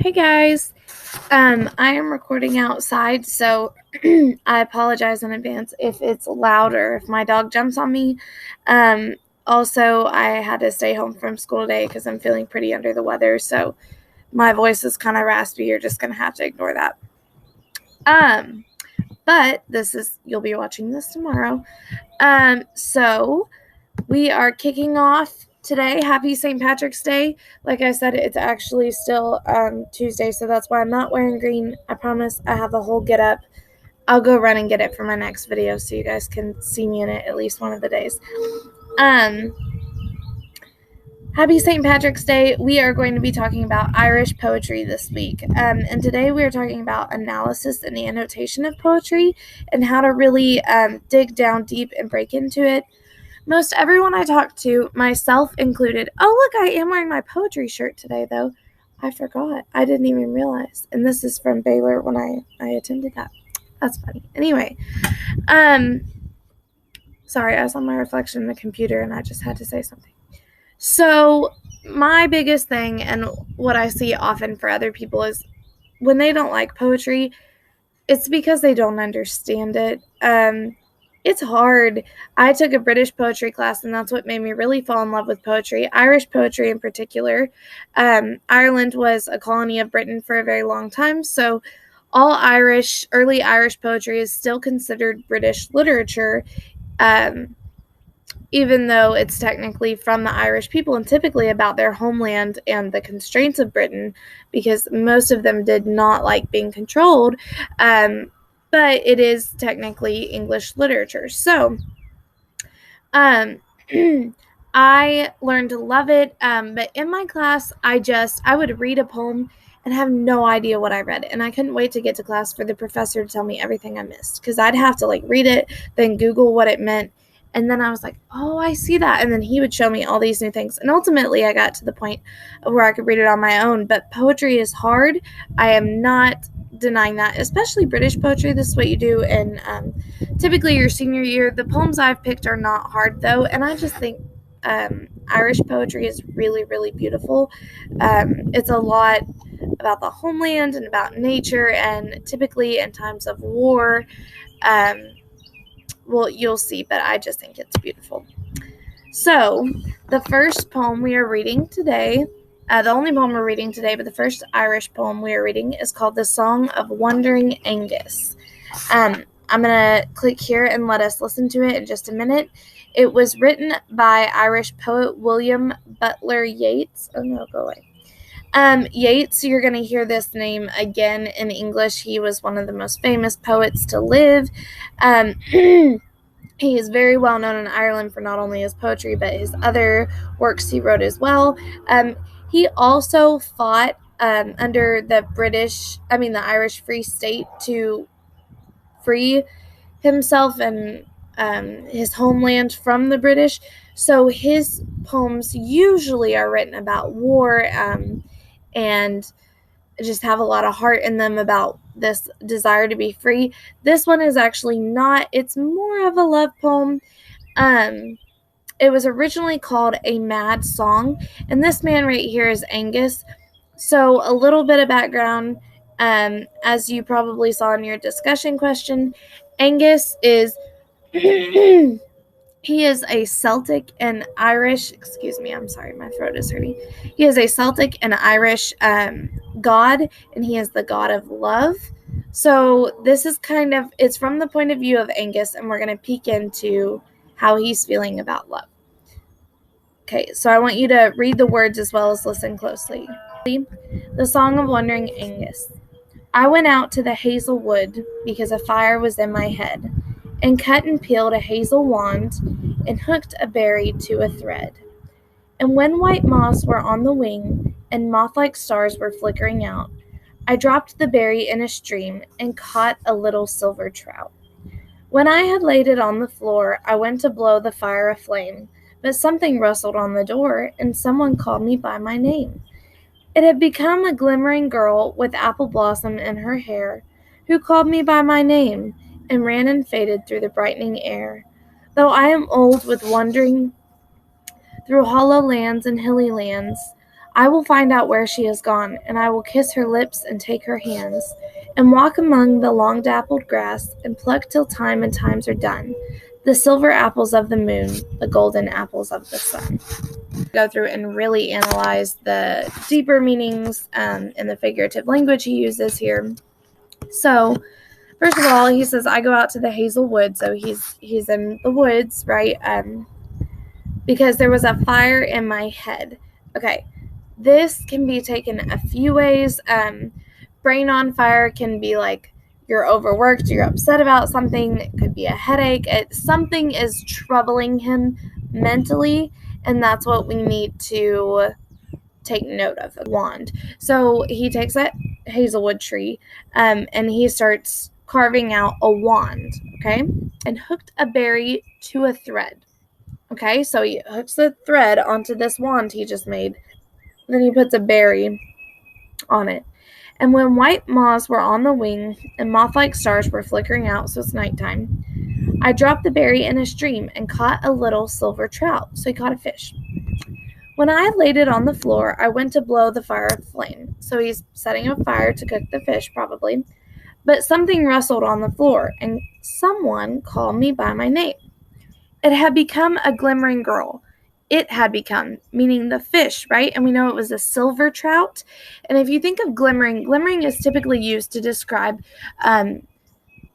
Hey guys, I am recording outside, so I apologize in advance if it's loud or if my dog jumps on me. Also, I had to stay home from school today because I'm feeling pretty under the weather, so my voice is kind of raspy. You're just gonna have to ignore that. But you'll be watching this tomorrow. So we are kicking off today. Happy St. Patrick's Day. Like I said, it's actually still Tuesday, so that's why I'm not wearing green. I promise I have a whole get up. I'll go run and get it for my next video so you guys can see me in it at least one of the days. Happy St. Patrick's Day. We are going to be talking about Irish poetry this week. And today we are talking about analysis and the annotation of poetry and how to really dig down deep and break into it. Most everyone I talk to, myself included. Oh, look, I am wearing my poetry shirt today, though. I forgot. I didn't even realize. And this is from Baylor when I attended that. That's funny. Anyway, sorry, I was on my reflection in the computer and I just had to say something. So, my biggest thing and what I see often for other people is when they don't like poetry, it's because they don't understand it. It's hard. I took a British poetry class, and that's what made me really fall in love with poetry, Irish poetry in particular. Ireland was a colony of Britain for a very long time, so all early Irish poetry is still considered British literature, even though it's technically from the Irish people and typically about their homeland and the constraints of Britain, because most of them did not like being controlled. But it is technically English literature. So, I learned to love it. But in my class, I would read a poem and have no idea what I read. And I couldn't wait to get to class for the professor to tell me everything I missed, because I'd have to read it, then Google what it meant. And then I was like, oh, I see that. And then he would show me all these new things. And ultimately, I got to the point of where I could read it on my own. But poetry is hard. I am not denying that, especially British poetry. This is what you do in typically your senior year. The poems I've picked are not hard, though. And I just think Irish poetry is really, really beautiful. It's a lot about the homeland and about nature. And typically in times of war, well, you'll see, but I just think it's beautiful. So, the first poem we are reading today, the only poem we're reading today, but the first Irish poem we are reading is called The Song of Wandering Angus. I'm going to click here and let us listen to it in just a minute. It was written by Irish poet William Butler Yeats. Oh, no, go away. Yeats, you're going to hear this name again in English. He was one of the most famous poets to live. He is very well known in Ireland for not only his poetry, but his other works he wrote as well. He also fought under the Irish Free State to free himself and his homeland from the British. So his poems usually are written about war and just have a lot of heart in them about this desire to be free. This one is actually not. It's more of a love poem. It was originally called A Mad Song, and this man right here is Angus. So a little bit of background, as you probably saw in your discussion question, Angus is he is a Celtic and Irish, excuse me, I'm sorry, my throat is hurting. He is a Celtic and Irish god, and he is the god of love. So this is it's from the point of view of Angus, and we're going to peek into how he's feeling about love. Okay, so I want you to read the words as well as listen closely. The Song of Wandering Angus. I went out to the hazel wood because a fire was in my head, and cut and peeled a hazel wand, and hooked a berry to a thread. And when white moths were on the wing, and moth-like stars were flickering out, I dropped the berry in a stream, and caught a little silver trout. When I had laid it on the floor, I went to blow the fire aflame, but something rustled on the door, and someone called me by my name. It had become a glimmering girl with apple blossom in her hair, who called me by my name, and ran and faded through the brightening air. Though I am old with wandering through hollow lands and hilly lands, I will find out where she has gone, and I will kiss her lips and take her hands, and walk among the long dappled grass, and pluck till time and times are done, the silver apples of the moon, the golden apples of the sun. Go through and really analyze the deeper meanings and the figurative language he uses here. So, first of all, he says, I go out to the hazel wood. So he's in the woods, right? Because there was a fire in my head. Okay, this can be taken a few ways. Brain on fire can be like you're overworked, you're upset about something. It could be a headache. Something is troubling him mentally, and that's what we need to take note of. A wand. So he takes that hazelwood tree, and he starts carving out a wand, okay, and hooked a berry to a thread. Okay, so he hooks the thread onto this wand he just made. Then he puts a berry on it. And when white moths were on the wing and moth-like stars were flickering out, so it's nighttime, I dropped the berry in a stream and caught a little silver trout. So he caught a fish. When I had laid it on the floor, I went to blow the fire flame. So he's setting a fire to cook the fish, probably. But something rustled on the floor, and someone called me by my name. It had become a glimmering girl. It had become, meaning the fish, right? And we know it was a silver trout. And if you think of glimmering, glimmering is typically used to describe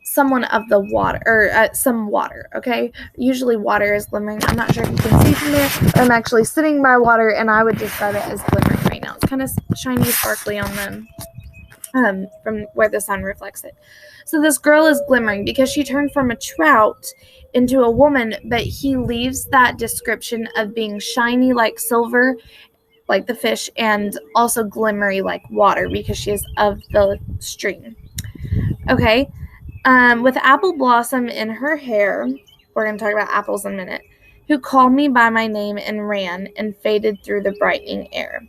someone of the water, or some water, okay? Usually water is glimmering. I'm not sure if you can see from there. I'm actually sitting by water, and I would describe it as glimmering right now. It's kind of shiny, sparkly on them. From where the sun reflects it. So this girl is glimmering because she turned from a trout into a woman, but he leaves that description of being shiny like silver, like the fish, and also glimmery like water because she is of the stream. Okay, with apple blossom in her hair, we're going to talk about apples in a minute, who called me by my name and ran and faded through the brightening air.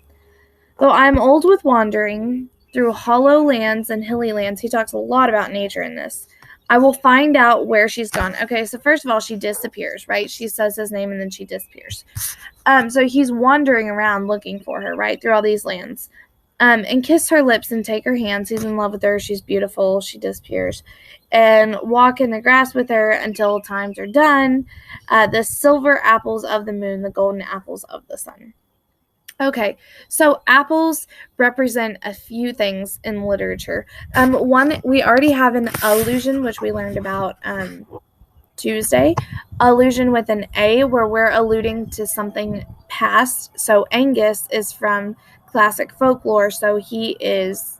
Though I am old with wandering through hollow lands and hilly lands, he talks a lot about nature in this. I will find out where she's gone. Okay, so first of all, she disappears, right? She says his name and then she disappears. So he's wandering around looking for her, right, through all these lands. And kiss her lips and take her hands. He's in love with her. She's beautiful. She disappears. And walk in the grass with her until times are done. The silver apples of the moon, the golden apples of the sun. Okay, so apples represent a few things in literature. One, we already have an allusion, which we learned about Tuesday. Allusion with an A, where we're alluding to something past. So Angus is from classic folklore, so he is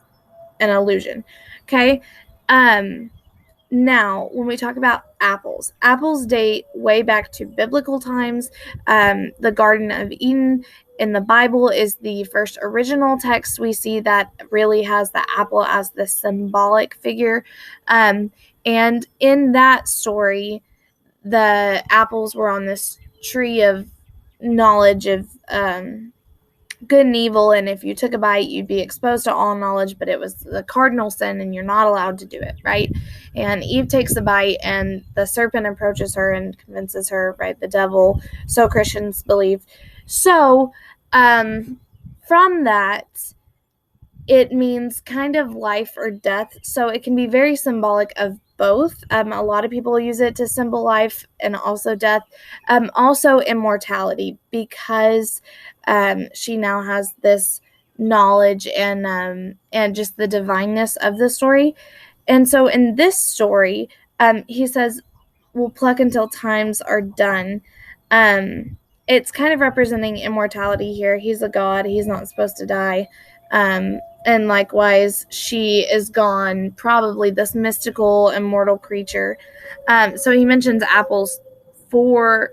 an allusion. Okay, now, when we talk about apples date way back to biblical times. The Garden of Eden in the Bible is the first original text we see that really has the apple as the symbolic figure. And in that story, the apples were on this tree of knowledge of good and evil, and if you took a bite, you'd be exposed to all knowledge, but it was the cardinal sin, and you're not allowed to do it, right? And Eve takes a bite, and the serpent approaches her and convinces her, right? The devil, so Christians believe. So, from that, it means kind of life or death, so it can be very symbolic of both. A lot of people use it to symbol life and also death. Also immortality, because she now has this knowledge and just the divineness of the story. And so in this story, he says, we'll pluck until times are done. It's kind of representing immortality here. He's a god. He's not supposed to die. And likewise, she is gone, probably this mystical, immortal creature. So he mentions apples 3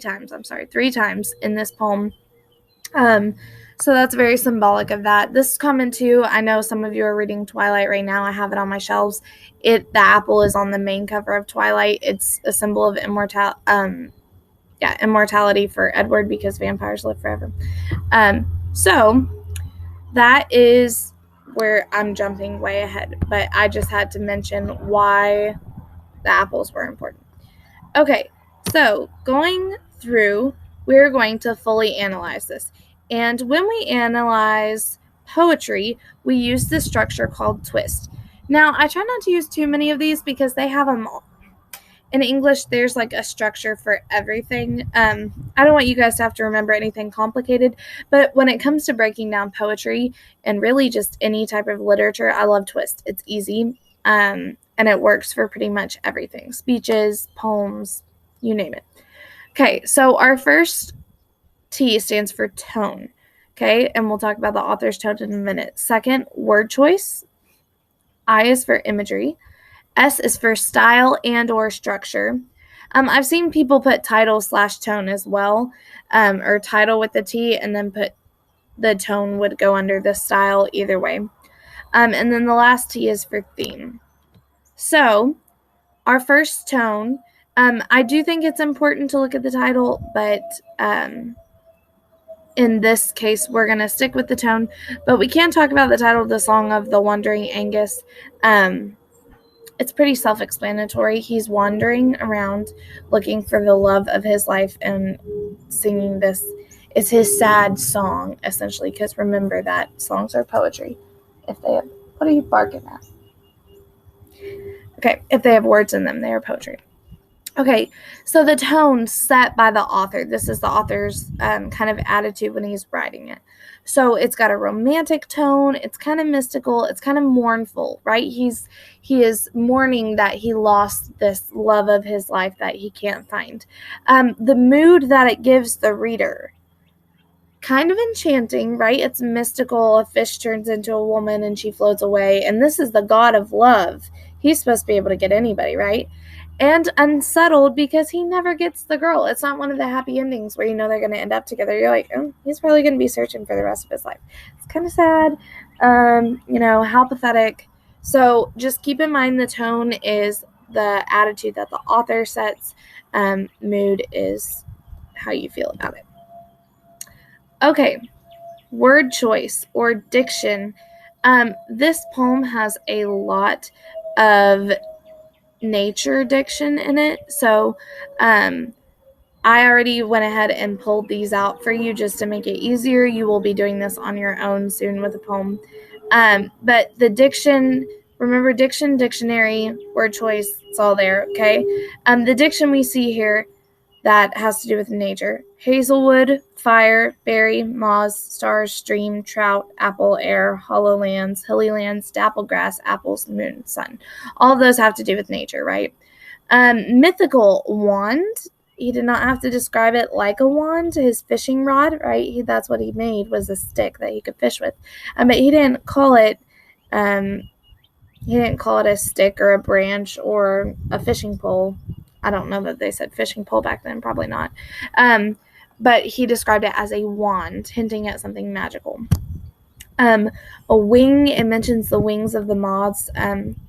times. 3 times in this poem. So that's very symbolic of that. This is common too. I know some of you are reading Twilight right now. I have it on my shelves. The apple is on the main cover of Twilight. It's a symbol of immortality for Edward, because vampires live forever. So that is where I'm jumping way ahead, but I just had to mention why the apples were important. Okay, so going through, we're going to fully analyze this. And when we analyze poetry, we use this structure called twist. Now, I try not to use too many of these because they have them all. In English, there's like a structure for everything. I don't want you guys to have to remember anything complicated, but when it comes to breaking down poetry and really just any type of literature, I love twist. It's easy, and it works for pretty much everything. Speeches, poems, you name it. Okay, so our first T stands for tone. Okay, and we'll talk about the author's tone in a minute. Second, word choice. I is for imagery. S is for style and or structure. I've seen people put title/tone as well, or title with the T, and then put the tone would go under the style either way. And then the last T is for theme. So our first tone, I do think it's important to look at the title, but in this case, we're going to stick with the tone. But we can talk about the title of the song of The Wandering Aengus. It's pretty self-explanatory. He's wandering around looking for the love of his life and singing this. It's his sad song, essentially, because remember that songs are poetry. If they have, what are you barking at? Okay, if they have words in them, they are poetry. Okay, so the tone set by the author. This is the author's kind of attitude when he's writing it. So it's got a romantic tone. It's kind of mystical. It's kind of mournful, right? He is mourning that he lost this love of his life that he can't find. The mood that it gives the reader, kind of enchanting, right? It's mystical. A fish turns into a woman and she floats away. And this is the god of love. He's supposed to be able to get anybody, right? And unsettled because he never gets the girl. It's not one of the happy endings where you know they're going to end up together. You're like, oh, he's probably going to be searching for the rest of his life. It's kind of sad. How pathetic. So just keep in mind the tone is the attitude that the author sets. Mood is how you feel about it. Okay, word choice or diction. This poem has a lot of nature diction in it. So I already went ahead and pulled these out for you just to make it easier. You will be doing this on your own soon with a poem. But the diction, remember diction, dictionary, word choice, it's all there, okay? The diction we see here that has to do with nature. Hazelwood, fire, berry, moss, stars, stream, trout, apple, air, hollow lands, hilly lands, dapple grass, apples, moon, sun. All of those have to do with nature, right? Mythical, wand. He did not have to describe it like a wand. His fishing rod, right? That's what he made, was a stick that he could fish with. But he didn't call it a stick or a branch or a fishing pole. I don't know that they said fishing pole back then, probably not. But he described it as a wand, hinting at something magical. A wing, it mentions the wings of the moths.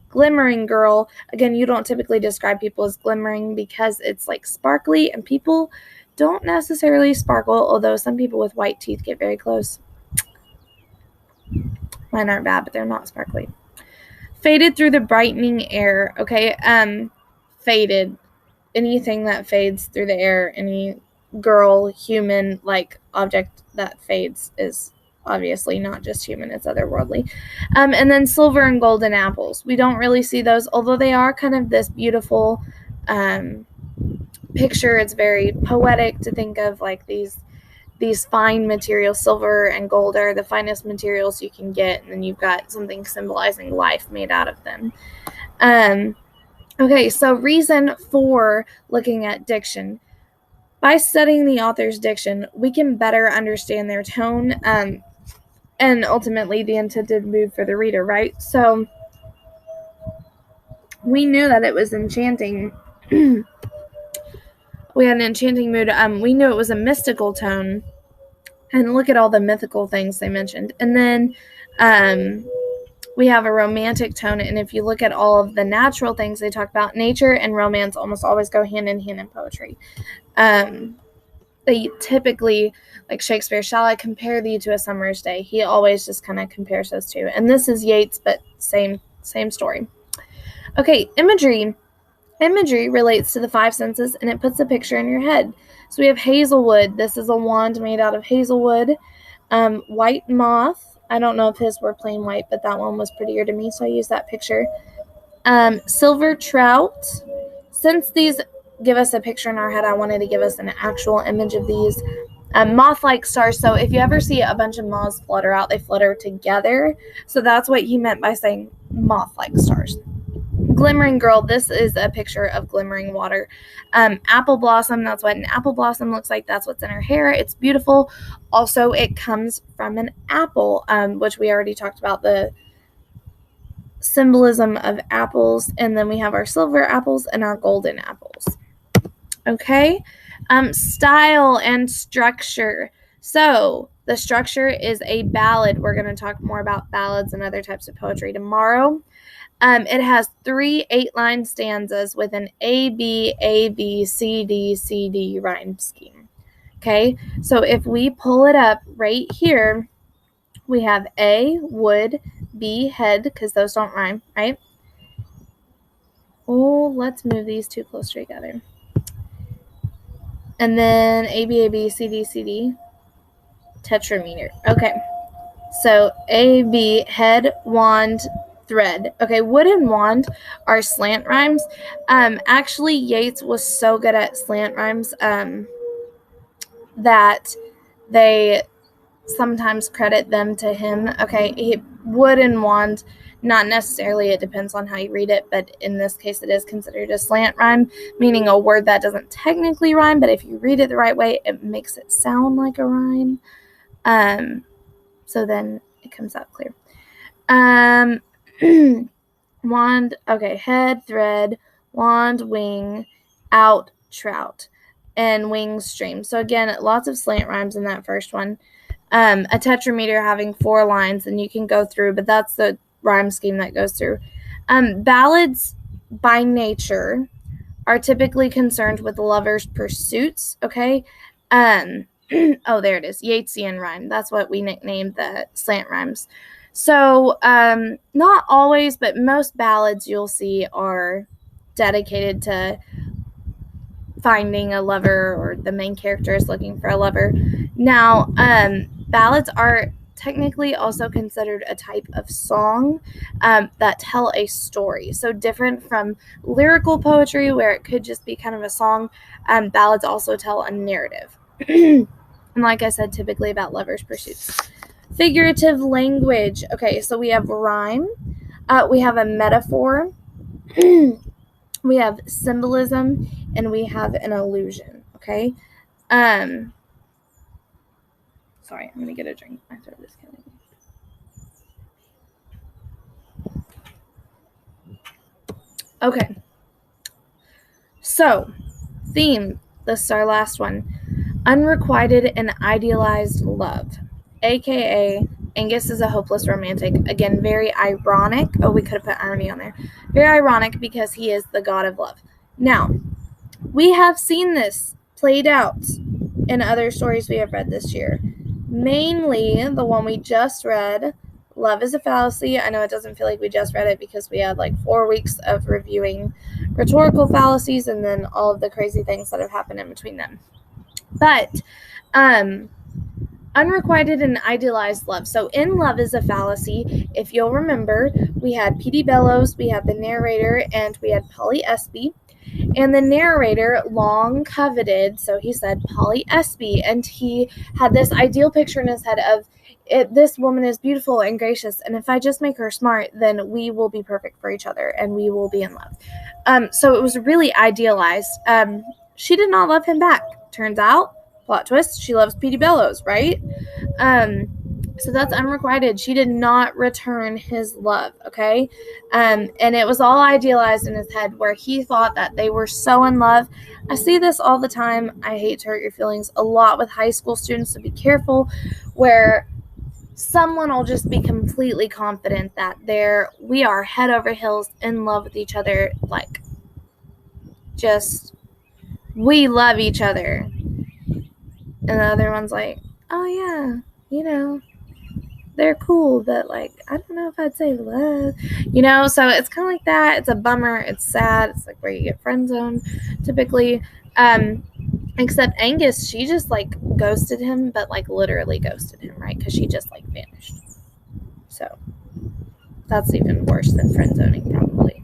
Glimmering girl, again, you don't typically describe people as glimmering because it's like sparkly, and people don't necessarily sparkle, although some people with white teeth get very close. Mine aren't bad, but they're not sparkly. Faded through the brightening air, okay? Faded. Anything that fades through the air, any girl, human, like object that fades is obviously not just human, it's otherworldly. And then silver and golden apples. We don't really see those, although they are kind of this beautiful picture. It's very poetic to think of like these fine materials. Silver and gold are the finest materials you can get, and then you've got something symbolizing life made out of them. Okay, so reason for looking at diction. By studying the author's diction, we can better understand their tone and ultimately the intended mood for the reader, right? So we knew that it was enchanting. We had an enchanting mood. We knew it was a mystical tone. And look at all the mythical things they mentioned. And then we have a romantic tone, and if you look at all of the natural things they talk about, nature and romance almost always go hand in hand in poetry. They typically, like Shakespeare, shall I compare thee to a summer's day? He always just kind of compares those two. And this is Yeats, but same story. Okay, imagery. Imagery relates to the five senses, and it puts a picture in your head. So we have hazelwood. This is a wand made out of hazelwood. White moth. I don't know if his were plain white, but that one was prettier to me, so I used that picture. Silver trout. Since these give us a picture in our head, I wanted to give us an actual image of these. Moth-like stars. So if you ever see a bunch of moths flutter out, they flutter together. So that's what he meant by saying moth-like stars. Glimmering girl. This is a picture of glimmering water. Apple blossom. That's what an apple blossom looks like. That's what's in her hair. It's beautiful. Also, it comes from an apple, which we already talked about, the symbolism of apples. And then we have our silver apples and our golden apples. Okay. Style and structure. So the structure is a ballad. We're going to talk more about ballads and other types of poetry tomorrow. It has 3 8-line stanzas with an A, B, A, B, C, D, C, D rhyme scheme. Okay, so if we pull it up right here, we have A, wood, B, head, because those don't rhyme, right? Oh, let's move these two closer together. And then A, B, A, B, C, D, C, D, tetrameter. Okay, so A, B, head, wand, thread. Okay, wood and wand are slant rhymes. Actually, Yeats was so good at slant rhymes that they sometimes credit them to him. Okay, wood and wand, not necessarily. It depends on how you read it, but in this case, it is considered a slant rhyme, meaning a word that doesn't technically rhyme, but if you read it the right way, it makes it sound like a rhyme. So then it comes out clear. Wand, okay, head, thread, wand, wing, out, trout, and wing, stream. So again, lots of slant rhymes in that first one. A tetrameter having 4 lines, and you can go through, but that's the rhyme scheme that goes through. Ballads by nature are typically concerned with lovers' pursuits, okay? Oh, there it is, Yeatsian rhyme. That's what we nicknamed the slant rhymes. So, not always, but most ballads you'll see are dedicated to finding a lover, or the main character is looking for a lover. Now, ballads are technically also considered a type of song that tell a story. So different from lyrical poetry, where it could just be kind of a song, ballads also tell a narrative. And like I said, typically about lovers' pursuits. Figurative language. Okay, so we have rhyme, we have a metaphor, we have symbolism, and we have an allusion. Okay. Sorry, I'm gonna get a drink. My throat is killing me. Okay. So, theme. This is our last one. Unrequited and idealized love. AKA, Angus is a hopeless romantic. Again, very ironic. Oh, we could have put irony on there. Very ironic because he is the god of love. Now, we have seen this played out in other stories we have read this year. Mainly the one we just read, Love is a Fallacy. I know it doesn't feel like we just read it because we had like 4 weeks of reviewing rhetorical fallacies and then all of the crazy things that have happened in between them. But, unrequited and idealized love. So in Love is a Fallacy, if you'll remember, we had P.D. Bellows, we had the narrator, and we had Polly Espy. And the narrator long coveted, so he said Polly Espy, and he had this ideal picture in his head of this woman is beautiful and gracious, and if I just make her smart, then we will be perfect for each other, and we will be in love. So it was really idealized. She did not love him back. Turns out, plot twist, she loves P.D. Bellows, right? So that's unrequited. She did not return his love, okay? And it was all idealized in his head where he thought that they were so in love. I see this all the time. I hate to hurt your feelings a lot with high school students, so be careful, where someone will just be completely confident that we are head over heels in love with each other, like, just, we love each other. And the other one's like, oh yeah, they're cool, but like, I don't know if I'd say love, so it's kind of like that. It's a bummer. It's sad. It's like where you get friend zoned typically. Except Angus, she just like ghosted him, but like literally ghosted him, right? Because she just like vanished. So that's even worse than friend zoning, probably.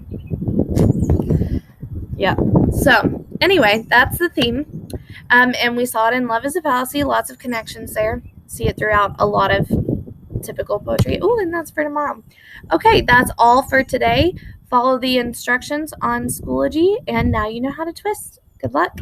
Yeah. So anyway, that's the theme. And we saw it in Love is a Fallacy, lots of connections there. See it throughout a lot of typical poetry. Oh, and that's for tomorrow. Okay, that's all for today. Follow the instructions on Schoology, and now you know how to twist. Good luck.